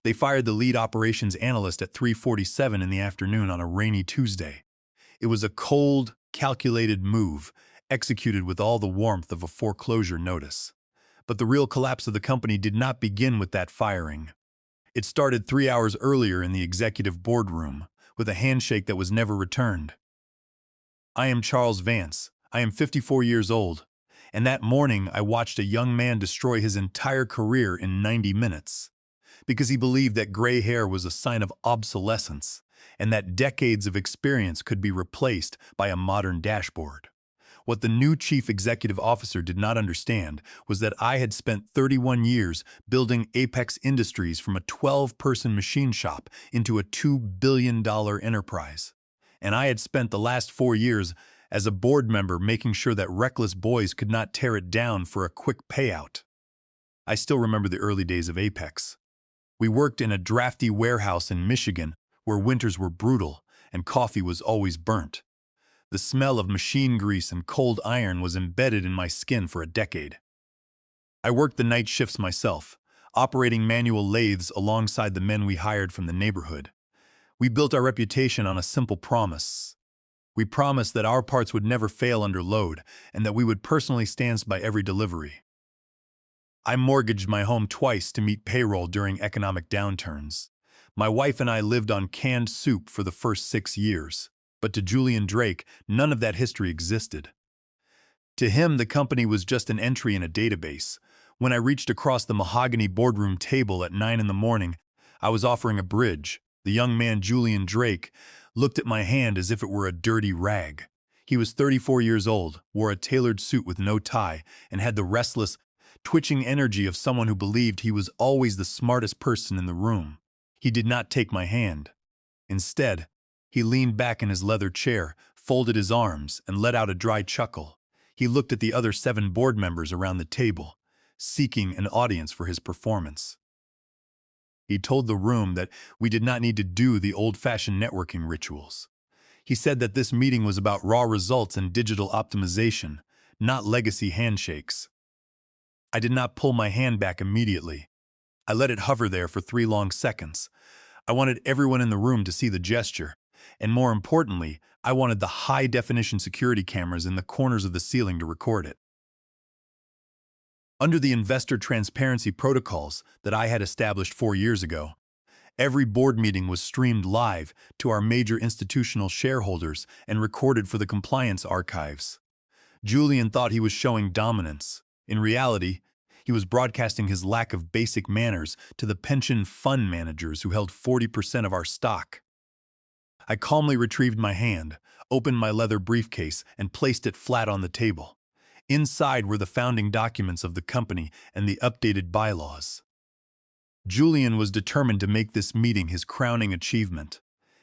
They fired the lead operations analyst at 3:47 in the afternoon on a rainy Tuesday. It was a cold, calculated move, executed with all the warmth of a foreclosure notice. But the real collapse of the company did not begin with that firing. It started 3 hours earlier in the executive boardroom, with a handshake that was never returned. I am Charles Vance. I am 54 years old. And that morning, I watched a young man destroy his entire career in 90 minutes. Because he believed that gray hair was a sign of obsolescence, and that decades of experience could be replaced by a modern dashboard. What the new chief executive officer did not understand was that I had spent 31 years building Apex Industries from a 12-person machine shop into a $2 billion enterprise. And I had spent the last 4 years as a board member making sure that reckless boys could not tear it down for a quick payout. I still remember the early days of Apex. We worked in a drafty warehouse in Michigan where winters were brutal and coffee was always burnt. The smell of machine grease and cold iron was embedded in my skin for a decade. I worked the night shifts myself, operating manual lathes alongside the men we hired from the neighborhood. We built our reputation on a simple promise. We promised that our parts would never fail under load and that we would personally stand by every delivery. I mortgaged my home twice to meet payroll during economic downturns. My wife and I lived on canned soup for the first 6 years. But to Julian Drake, none of that history existed. To him, the company was just an entry in a database. When I reached across the mahogany boardroom table at 9 in the morning, I was offering a bridge. The young man, Julian Drake, looked at my hand as if it were a dirty rag. He was 34 years old, wore a tailored suit with no tie, and had the restless, twitching energy of someone who believed he was always the smartest person in the room. He did not take my hand. Instead, he leaned back in his leather chair, folded his arms, and let out a dry chuckle. He looked at the other 7 board members around the table, seeking an audience for his performance. He told the room that we did not need to do the old-fashioned networking rituals. He said that this meeting was about raw results and digital optimization, not legacy handshakes. I did not pull my hand back immediately. I let it hover there for 3 long seconds. I wanted everyone in the room to see the gesture. And more importantly, I wanted the high-definition security cameras in the corners of the ceiling to record it. Under the investor transparency protocols that I had established 4 years ago, every board meeting was streamed live to our major institutional shareholders and recorded for the compliance archives. Julian thought he was showing dominance. In reality, he was broadcasting his lack of basic manners to the pension fund managers who held 40% of our stock. I calmly retrieved my hand, opened my leather briefcase, and placed it flat on the table. Inside were the founding documents of the company and the updated bylaws. Julian was determined to make this meeting his crowning achievement.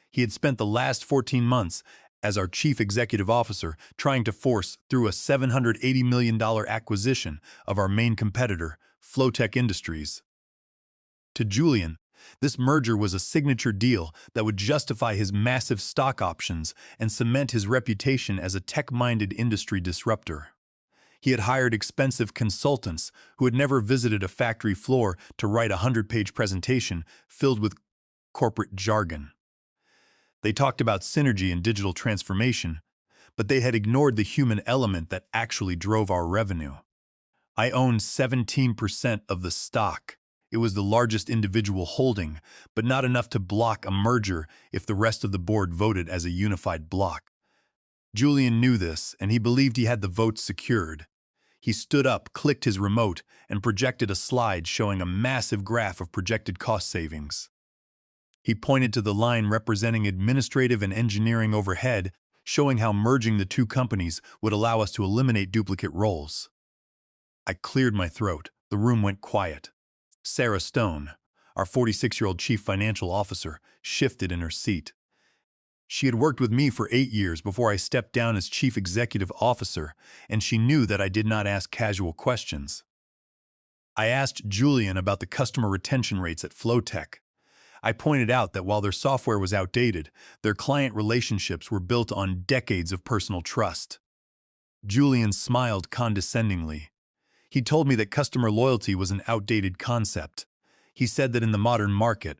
He had spent the last 14 months as our chief executive officer trying to force through a $780 million acquisition of our main competitor, Flowtech Industries. To Julian, this merger was a signature deal that would justify his massive stock options and cement his reputation as a tech-minded industry disruptor. He had hired expensive consultants who had never visited a factory floor to write a 100-page presentation filled with corporate jargon. They talked about synergy and digital transformation, but they had ignored the human element that actually drove our revenue. I owned 17% of the stock. It was the largest individual holding, but not enough to block a merger if the rest of the board voted as a unified bloc. Julian knew this, and he believed he had the votes secured. He stood up, clicked his remote, and projected a slide showing a massive graph of projected cost savings. He pointed to the line representing administrative and engineering overhead, showing how merging the 2 companies would allow us to eliminate duplicate roles. I cleared my throat. The room went quiet. Sarah Stone, our 46-year-old chief financial officer, shifted in her seat. She had worked with me for 8 years before I stepped down as chief executive officer, and she knew that I did not ask casual questions. I asked Julian about the customer retention rates at Flowtech. I pointed out that while their software was outdated, their client relationships were built on decades of personal trust. Julian smiled condescendingly. He told me that customer loyalty was an outdated concept. He said that in the modern market,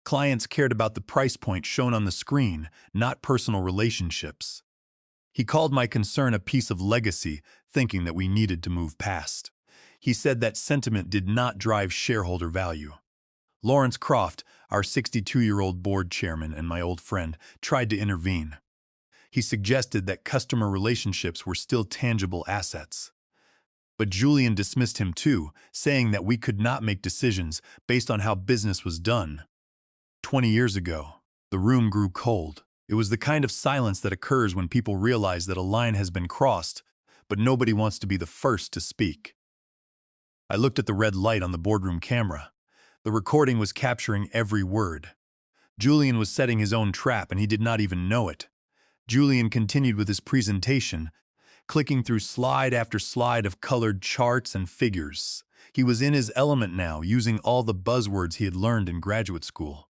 clients cared about the price point shown on the screen, not personal relationships. He called my concern a piece of legacy, thinking that we needed to move past. He said that sentiment did not drive shareholder value. Lawrence Croft, our 62-year-old board chairman and my old friend, tried to intervene. He suggested that customer relationships were still tangible assets. But Julian dismissed him too, saying that we could not make decisions based on how business was done. 20 years ago, the room grew cold. It was the kind of silence that occurs when people realize that a line has been crossed, but nobody wants to be the first to speak. I looked at the red light on the boardroom camera. The recording was capturing every word. Julian was setting his own trap, and he did not even know it. Julian continued with his presentation, clicking through slide after slide of colored charts and figures. He was in his element now, using all the buzzwords he had learned in graduate school.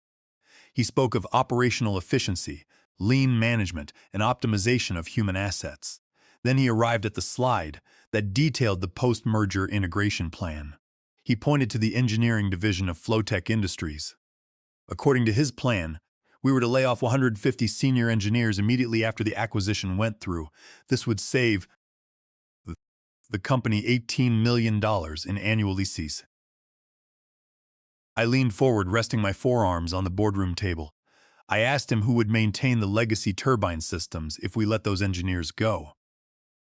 He spoke of operational efficiency, lean management, and optimization of human assets. Then he arrived at the slide that detailed the post-merger integration plan. He pointed to the engineering division of Flowtech Industries. According to his plan, we were to lay off 150 senior engineers immediately after the acquisition went through. This would save the company $18 million in annual leases. I leaned forward, resting my forearms on the boardroom table. I asked him who would maintain the legacy turbine systems if we let those engineers go.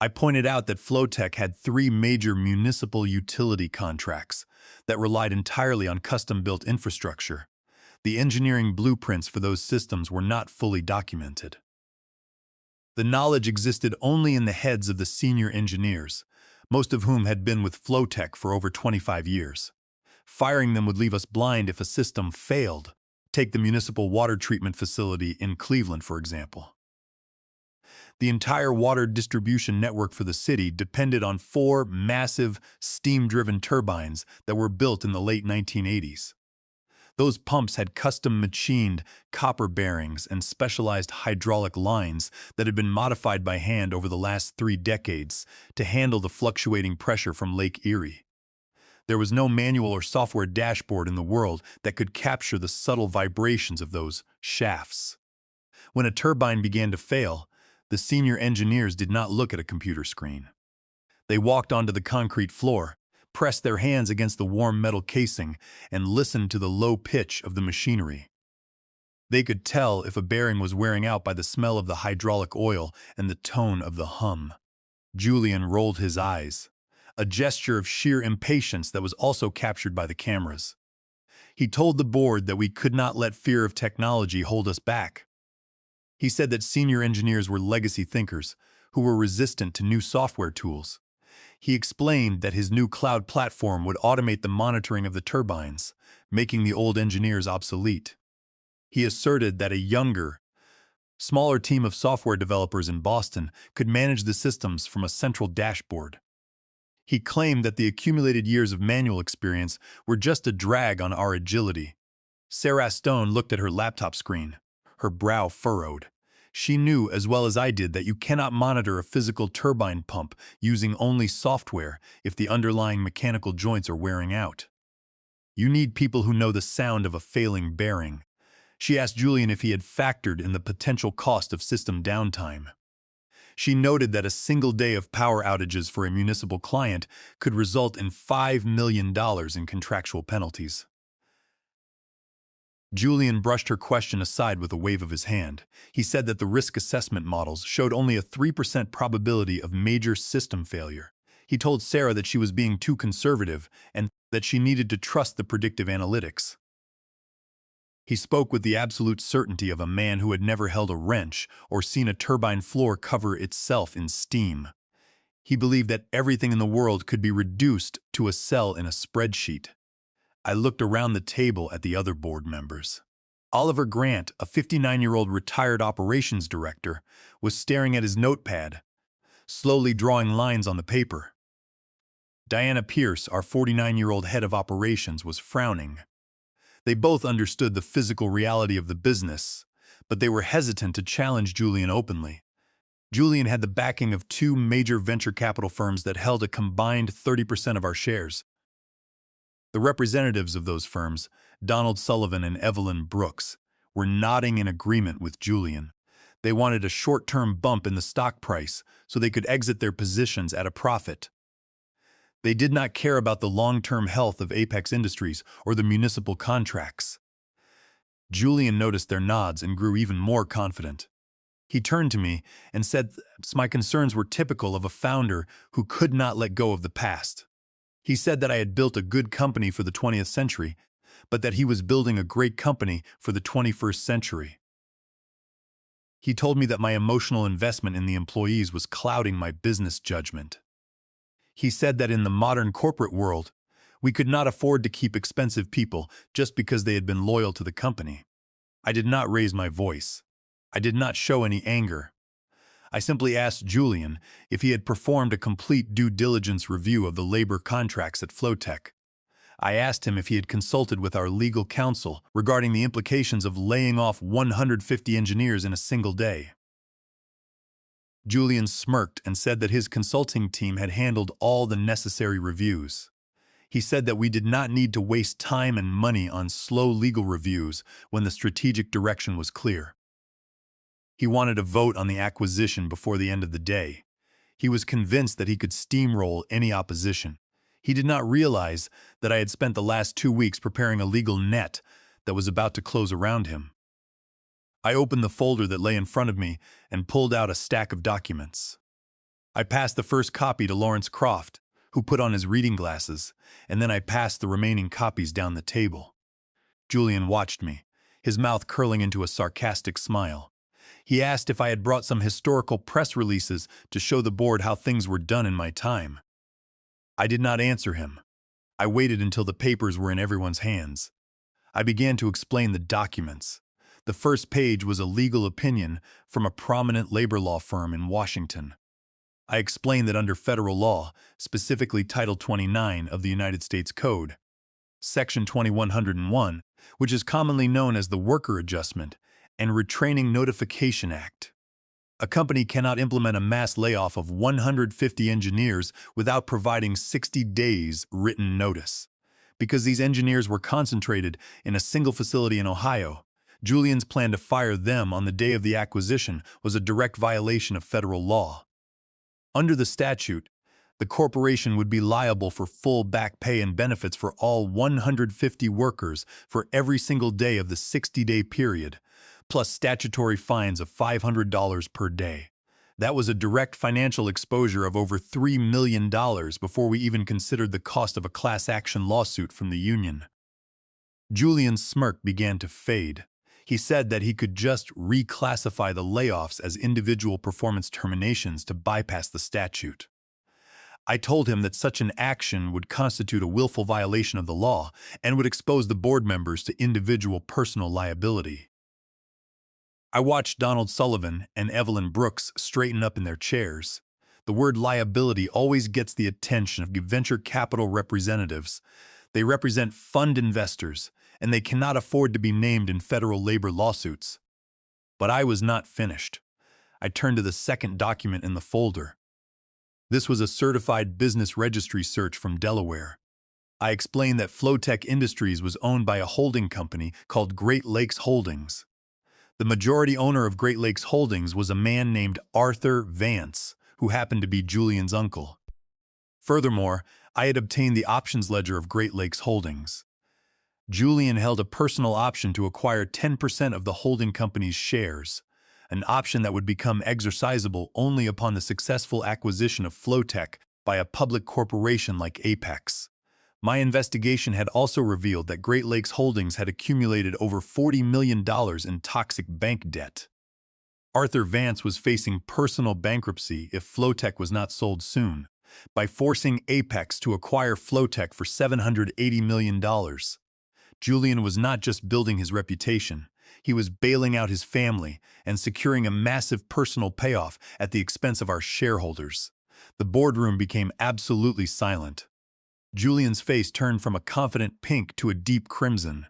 I pointed out that Flowtech had 3 major municipal utility contracts that relied entirely on custom-built infrastructure. The engineering blueprints for those systems were not fully documented. The knowledge existed only in the heads of the senior engineers, most of whom had been with Flowtech for over 25 years. Firing them would leave us blind if a system failed. Take the municipal water treatment facility in Cleveland, for example. The entire water distribution network for the city depended on 4 massive, steam-driven turbines that were built in the late 1980s. Those pumps had custom-machined copper bearings and specialized hydraulic lines that had been modified by hand over the last 3 decades to handle the fluctuating pressure from Lake Erie. There was no manual or software dashboard in the world that could capture the subtle vibrations of those shafts. When a turbine began to fail, the senior engineers did not look at a computer screen. They walked onto the concrete floor, pressed their hands against the warm metal casing, and listened to the low pitch of the machinery. They could tell if a bearing was wearing out by the smell of the hydraulic oil and the tone of the hum. Julian rolled his eyes, a gesture of sheer impatience that was also captured by the cameras. He told the board that we could not let fear of technology hold us back. He said that senior engineers were legacy thinkers who were resistant to new software tools. He explained that his new cloud platform would automate the monitoring of the turbines, making the old engineers obsolete. He asserted that a younger, smaller team of software developers in Boston could manage the systems from a central dashboard. He claimed that the accumulated years of manual experience were just a drag on our agility. Sarah Stone looked at her laptop screen, her brow furrowed. She knew as well as I did that you cannot monitor a physical turbine pump using only software if the underlying mechanical joints are wearing out. You need people who know the sound of a failing bearing. She asked Julian if he had factored in the potential cost of system downtime. She noted that a single day of power outages for a municipal client could result in $5 million in contractual penalties. Julian brushed her question aside with a wave of his hand. He said that the risk assessment models showed only a 3% probability of major system failure. He told Sarah that she was being too conservative and that she needed to trust the predictive analytics. He spoke with the absolute certainty of a man who had never held a wrench or seen a turbine floor cover itself in steam. He believed that everything in the world could be reduced to a cell in a spreadsheet. I looked around the table at the other board members. Oliver Grant, a 59-year-old retired operations director, was staring at his notepad, slowly drawing lines on the paper. Diana Pierce, our 49-year-old head of operations, was frowning. They both understood the physical reality of the business, but they were hesitant to challenge Julian openly. Julian had the backing of 2 major venture capital firms that held a combined 30% of our shares. The representatives of those firms, Donald Sullivan and Evelyn Brooks, were nodding in agreement with Julian. They wanted a short-term bump in the stock price so they could exit their positions at a profit. They did not care about the long-term health of Apex Industries or the municipal contracts. Julian noticed their nods and grew even more confident. He turned to me and said my concerns were typical of a founder who could not let go of the past. He said that I had built a good company for the 20th century, but that he was building a great company for the 21st century. He told me that my emotional investment in the employees was clouding my business judgment. He said that in the modern corporate world, we could not afford to keep expensive people just because they had been loyal to the company. I did not raise my voice. I did not show any anger. I simply asked Julian if he had performed a complete due diligence review of the labor contracts at Flowtech. I asked him if he had consulted with our legal counsel regarding the implications of laying off 150 engineers in a single day. Julian smirked and said that his consulting team had handled all the necessary reviews. He said that we did not need to waste time and money on slow legal reviews when the strategic direction was clear. He wanted a vote on the acquisition before the end of the day. He was convinced that he could steamroll any opposition. He did not realize that I had spent the last 2 weeks preparing a legal net that was about to close around him. I opened the folder that lay in front of me and pulled out a stack of documents. I passed the first copy to Lawrence Croft, who put on his reading glasses, and then I passed the remaining copies down the table. Julian watched me, his mouth curling into a sarcastic smile. He asked if I had brought some historical press releases to show the board how things were done in my time. I did not answer him. I waited until the papers were in everyone's hands. I began to explain the documents. The first page was a legal opinion from a prominent labor law firm in Washington. I explained that under federal law, specifically Title 29 of the United States Code, Section 2101, which is commonly known as the Worker Adjustment and Retraining Notification Act, a company cannot implement a mass layoff of 150 engineers without providing 60 days written notice. Because these engineers were concentrated in a single facility in Ohio, Julian's plan to fire them on the day of the acquisition was a direct violation of federal law. Under the statute, the corporation would be liable for full back pay and benefits for all 150 workers for every single day of the 60-day period, plus statutory fines of $500 per day. That was a direct financial exposure of over $3 million before we even considered the cost of a class action lawsuit from the union. Julian's smirk began to fade. He said that he could just reclassify the layoffs as individual performance terminations to bypass the statute. I told him that such an action would constitute a willful violation of the law and would expose the board members to individual personal liability. I watched Donald Sullivan and Evelyn Brooks straighten up in their chairs. The word liability always gets the attention of venture capital representatives. They represent fund investors, and they cannot afford to be named in federal labor lawsuits. But I was not finished. I turned to the second document in the folder. This was a certified business registry search from Delaware. I explained that Flowtech Industries was owned by a holding company called Great Lakes Holdings. The majority owner of Great Lakes Holdings was a man named Arthur Vance, who happened to be Julian's uncle. Furthermore, I had obtained the options ledger of Great Lakes Holdings. Julian held a personal option to acquire 10% of the holding company's shares, an option that would become exercisable only upon the successful acquisition of Flowtech by a public corporation like Apex. My investigation had also revealed that Great Lakes Holdings had accumulated over $40 million in toxic bank debt. Arthur Vance was facing personal bankruptcy if Flowtech was not sold soon, by forcing Apex to acquire Flowtech for $780 million. Julian was not just building his reputation, he was bailing out his family and securing a massive personal payoff at the expense of our shareholders. The boardroom became absolutely silent. Julian's face turned from a confident pink to a deep crimson.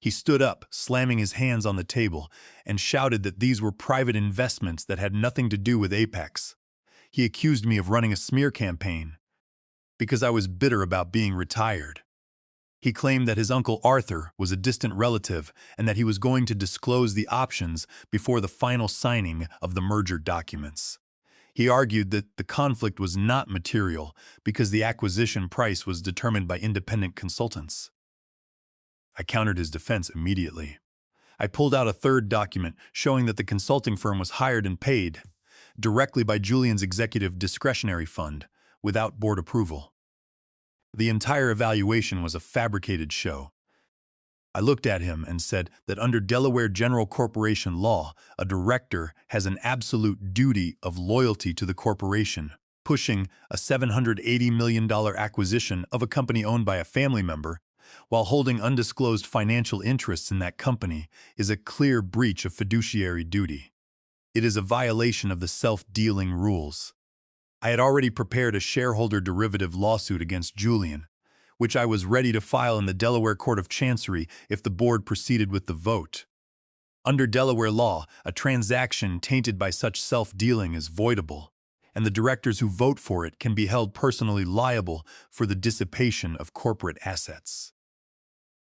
He stood up, slamming his hands on the table, and shouted that these were private investments that had nothing to do with Apex. He accused me of running a smear campaign because I was bitter about being retired. He claimed that his uncle Arthur was a distant relative and that he was going to disclose the options before the final signing of the merger documents. He argued that the conflict was not material because the acquisition price was determined by independent consultants. I countered his defense immediately. I pulled out a third document showing that the consulting firm was hired and paid directly by Julian's executive discretionary fund without board approval. The entire evaluation was a fabricated show. I looked at him and said that under Delaware General Corporation law, a director has an absolute duty of loyalty to the corporation. Pushing a $780 million acquisition of a company owned by a family member while holding undisclosed financial interests in that company is a clear breach of fiduciary duty. It is a violation of the self-dealing rules. I had already prepared a shareholder derivative lawsuit against Julian, which I was ready to file in the Delaware Court of Chancery if the board proceeded with the vote. Under Delaware law, a transaction tainted by such self-dealing is voidable, and the directors who vote for it can be held personally liable for the dissipation of corporate assets.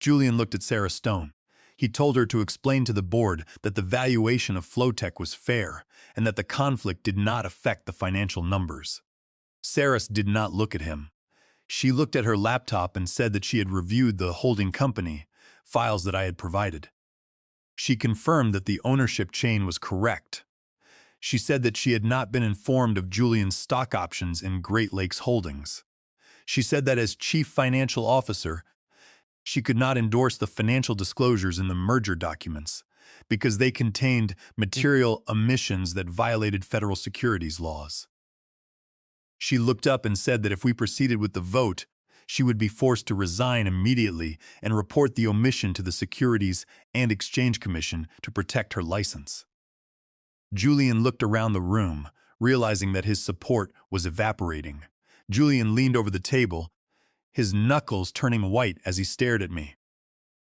Julian looked at Sarah Stone. He told her to explain to the board that the valuation of Flowtech was fair and that the conflict did not affect the financial numbers. Sarah did not look at him. She looked at her laptop and said that she had reviewed the holding company files that I had provided. She confirmed that the ownership chain was correct. She said that she had not been informed of Julian's stock options in Great Lakes Holdings. She said that as chief financial officer, she could not endorse the financial disclosures in the merger documents because they contained material omissions that violated federal securities laws. She looked up and said that if we proceeded with the vote, she would be forced to resign immediately and report the omission to the Securities and Exchange Commission to protect her license. Julian looked around the room, realizing that his support was evaporating. Julian leaned over the table, his knuckles turning white as he stared at me.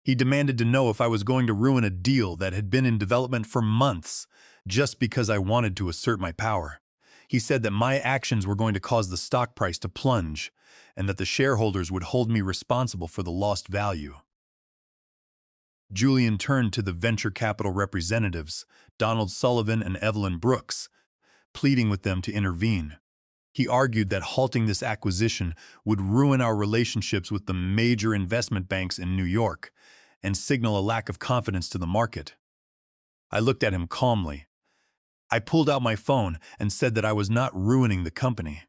He demanded to know if I was going to ruin a deal that had been in development for months just because I wanted to assert my power. He said that my actions were going to cause the stock price to plunge and that the shareholders would hold me responsible for the lost value. Julian turned to the venture capital representatives, Donald Sullivan and Evelyn Brooks, pleading with them to intervene. He argued that halting this acquisition would ruin our relationships with the major investment banks in New York and signal a lack of confidence to the market. I looked at him calmly. I pulled out my phone and said that I was not ruining the company.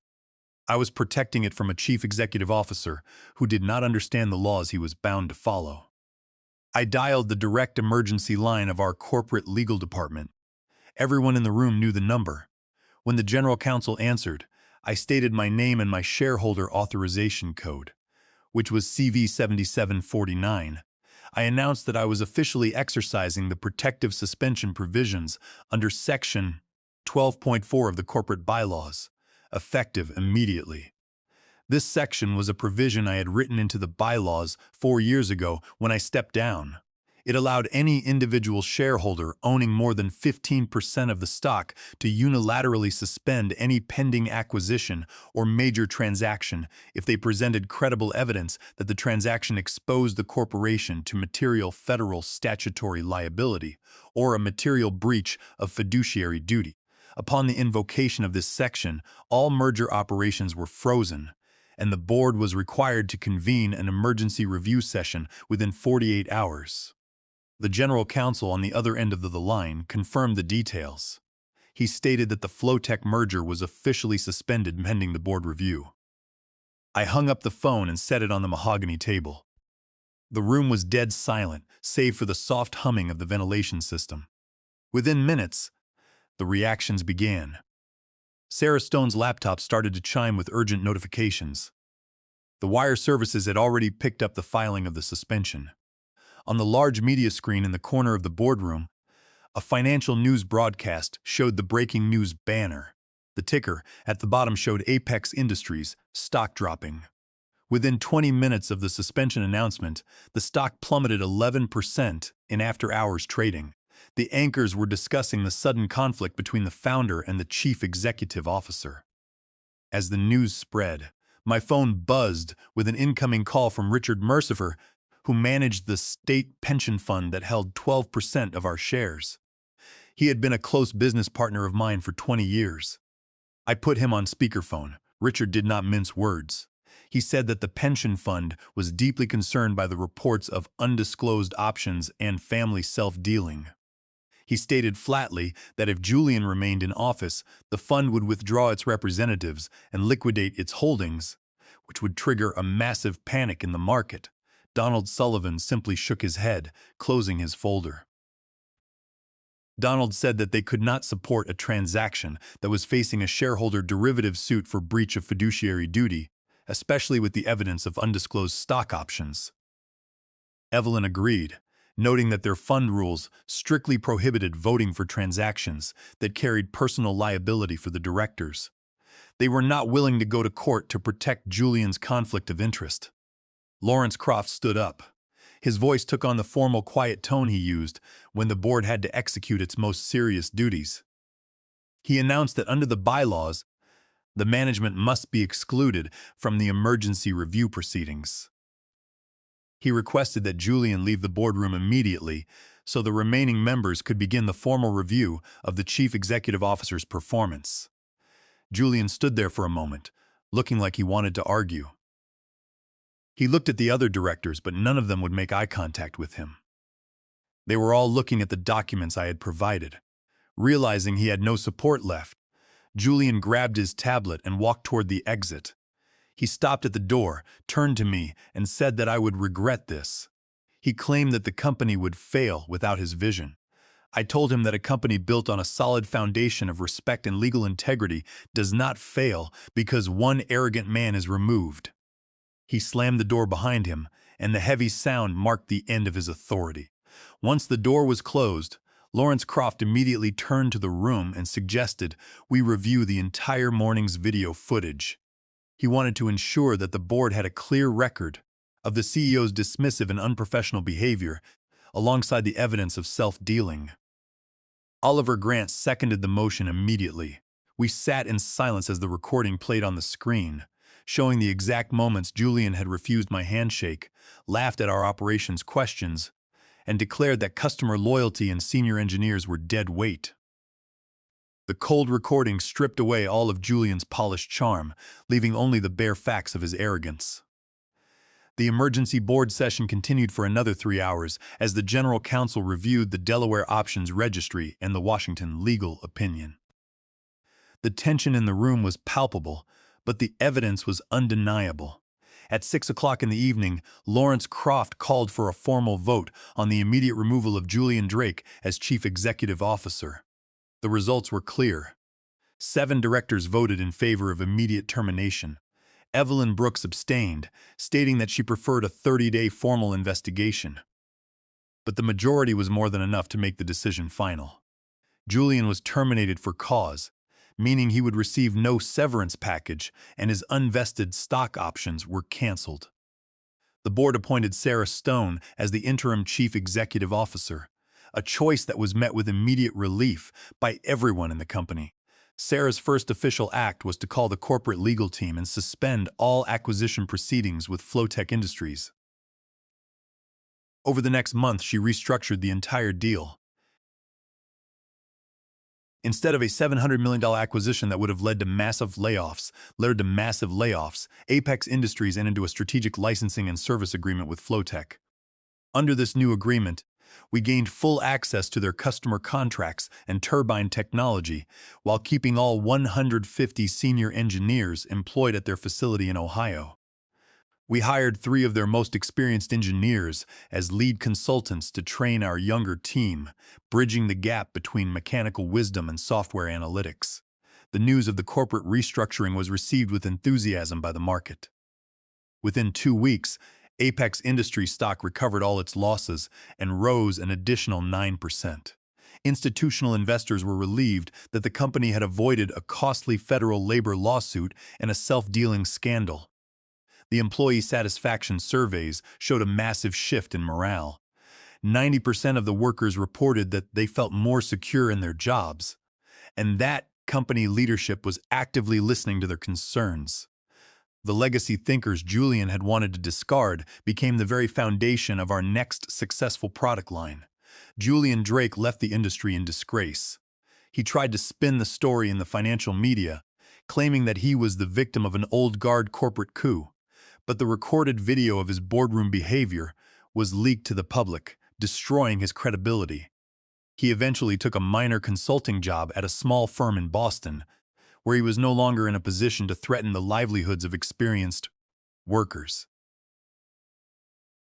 I was protecting it from a chief executive officer who did not understand the laws he was bound to follow. I dialed the direct emergency line of our corporate legal department. Everyone in the room knew the number. When the general counsel answered, I stated my name and my shareholder authorization code, which was CV7749. I announced that I was officially exercising the protective suspension provisions under Section 12.4 of the corporate bylaws, effective immediately. This section was a provision I had written into the bylaws 4 years ago when I stepped down. It allowed any individual shareholder owning more than 15% of the stock to unilaterally suspend any pending acquisition or major transaction if they presented credible evidence that the transaction exposed the corporation to material federal statutory liability or a material breach of fiduciary duty. Upon the invocation of this section, all merger operations were frozen, and the board was required to convene an emergency review session within 48 hours. The general counsel on the other end of the line confirmed the details. He stated that the Flowtech merger was officially suspended pending the board review. I hung up the phone and set it on the mahogany table. The room was dead silent, save for the soft humming of the ventilation system. Within minutes, the reactions began. Sarah Stone's laptop started to chime with urgent notifications. The wire services had already picked up the filing of the suspension. On the large media screen in the corner of the boardroom, a financial news broadcast showed the breaking news banner. The ticker at the bottom showed Apex Industries, stock dropping. Within 20 minutes of the suspension announcement, the stock plummeted 11% in after-hours trading. The anchors were discussing the sudden conflict between the founder and the chief executive officer. As the news spread, My phone buzzed with an incoming call from Richard Mercifer, who managed the state pension fund that held 12% of our shares. He had been a close business partner of mine for 20 years. I put him on speakerphone. Richard did not mince words. He said that the pension fund was deeply concerned by the reports of undisclosed options and family self-dealing. He stated flatly that if Julian remained in office, the fund would withdraw its representatives and liquidate its holdings, which would trigger a massive panic in the market. Donald Sullivan simply shook his head, closing his folder. Donald said that they could not support a transaction that was facing a shareholder derivative suit for breach of fiduciary duty, especially with the evidence of undisclosed stock options. Evelyn agreed, noting that their fund rules strictly prohibited voting for transactions that carried personal liability for the directors. They were not willing to go to court to protect Julian's conflict of interest. Lawrence Croft stood up. His voice took on the formal, quiet tone he used when the board had to execute its most serious duties. He announced that under the bylaws, the management must be excluded from the emergency review proceedings. He requested that Julian leave the boardroom immediately so the remaining members could begin the formal review of the chief executive officer's performance. Julian stood there for a moment, looking like he wanted to argue. He looked at the other directors, but none of them would make eye contact with him. They were all looking at the documents I had provided. Realizing he had no support left, Julian grabbed his tablet and walked toward the exit. He stopped at the door, turned to me, and said that I would regret this. He claimed that the company would fail without his vision. I told him that a company built on a solid foundation of respect and legal integrity does not fail because one arrogant man is removed. He slammed the door behind him, and the heavy sound marked the end of his authority. Once the door was closed, Lawrence Croft immediately turned to the room and suggested we review the entire morning's video footage. He wanted to ensure that the board had a clear record of the CEO's dismissive and unprofessional behavior, alongside the evidence of self-dealing. Oliver Grant seconded the motion immediately. We sat in silence as the recording played on the screen, showing the exact moments Julian had refused my handshake, laughed at our operations questions, and declared that customer loyalty and senior engineers were dead weight. The cold recording stripped away all of Julian's polished charm, leaving only the bare facts of his arrogance. The emergency board session continued for another 3 hours as the General Counsel reviewed the Delaware Options Registry and the Washington Legal Opinion. The tension in the room was palpable, but the evidence was undeniable. At 6 o'clock in the evening, Lawrence Croft called for a formal vote on the immediate removal of Julian Drake as Chief Executive Officer. The results were clear. 7 directors voted in favor of immediate termination. Evelyn Brooks abstained, stating that she preferred a 30-day formal investigation. But the majority was more than enough to make the decision final. Julian was terminated for cause, meaning he would receive no severance package, and his unvested stock options were canceled. The board appointed Sarah Stone as the interim chief executive officer, a choice that was met with immediate relief by everyone in the company. Sarah's first official act was to call the corporate legal team and suspend all acquisition proceedings with Flowtech Industries. Over the next month, she restructured the entire deal. Instead of a $700 million acquisition that would have led to massive layoffs, Apex Industries entered into a strategic licensing and service agreement with Flowtech. Under this new agreement, we gained full access to their customer contracts and turbine technology, while keeping all 150 senior engineers employed at their facility in Ohio. We hired 3 of their most experienced engineers as lead consultants to train our younger team, bridging the gap between mechanical wisdom and software analytics. The news of the corporate restructuring was received with enthusiasm by the market. Within 2 weeks, Apex Industries stock recovered all its losses and rose an additional 9%. Institutional investors were relieved that the company had avoided a costly federal labor lawsuit and a self-dealing scandal. The employee satisfaction surveys showed a massive shift in morale. 90% of the workers reported that they felt more secure in their jobs, and that company leadership was actively listening to their concerns. The legacy thinkers Julian had wanted to discard became the very foundation of our next successful product line. Julian Drake left the industry in disgrace. He tried to spin the story in the financial media, claiming that he was the victim of an old guard corporate coup. But the recorded video of his boardroom behavior was leaked to the public, destroying his credibility. He eventually took a minor consulting job at a small firm in Boston, where he was no longer in a position to threaten the livelihoods of experienced workers.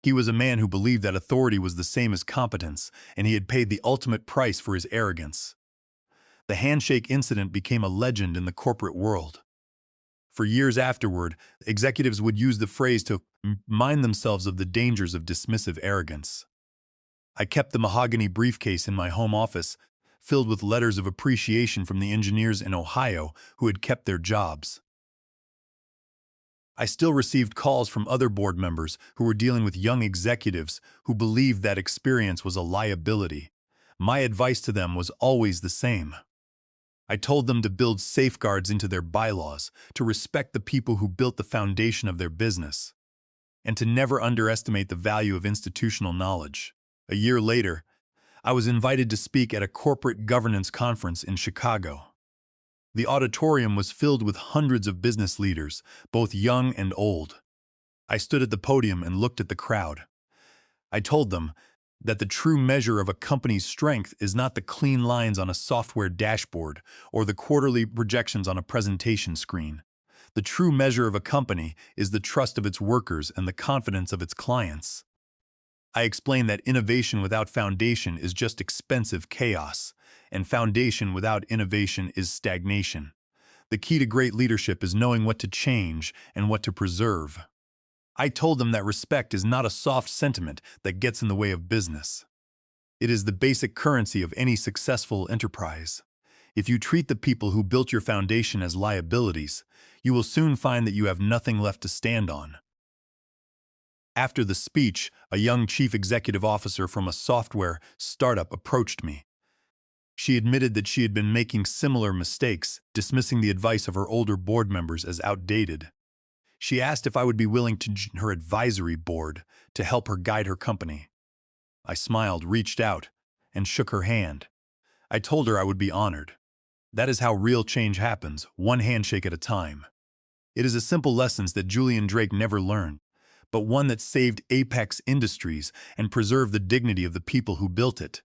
He was a man who believed that authority was the same as competence, and he had paid the ultimate price for his arrogance. The handshake incident became a legend in the corporate world. For years afterward, executives would use the phrase to remind themselves of the dangers of dismissive arrogance. I kept the mahogany briefcase in my home office, filled with letters of appreciation from the engineers in Ohio who had kept their jobs. I still received calls from other board members who were dealing with young executives who believed that experience was a liability. My advice to them was always the same. I told them to build safeguards into their bylaws, to respect the people who built the foundation of their business, and to never underestimate the value of institutional knowledge. A year later, I was invited to speak at a corporate governance conference in Chicago. The auditorium was filled with hundreds of business leaders, both young and old. I stood at the podium and looked at the crowd. I told them that the true measure of a company's strength is not the clean lines on a software dashboard or the quarterly projections on a presentation screen. The true measure of a company is the trust of its workers and the confidence of its clients. I explained that innovation without foundation is just expensive chaos, and foundation without innovation is stagnation. The key to great leadership is knowing what to change and what to preserve. I told them that respect is not a soft sentiment that gets in the way of business. It is the basic currency of any successful enterprise. If you treat the people who built your foundation as liabilities, you will soon find that you have nothing left to stand on. After the speech, a young chief executive officer from a software startup approached me. She admitted that she had been making similar mistakes, dismissing the advice of her older board members as outdated. She asked if I would be willing to join her advisory board to help her guide her company. I smiled, reached out, and shook her hand. I told her I would be honored. That is how real change happens, one handshake at a time. It is a simple lesson that Julian Drake never learned, but one that saved Apex Industries and preserved the dignity of the people who built it.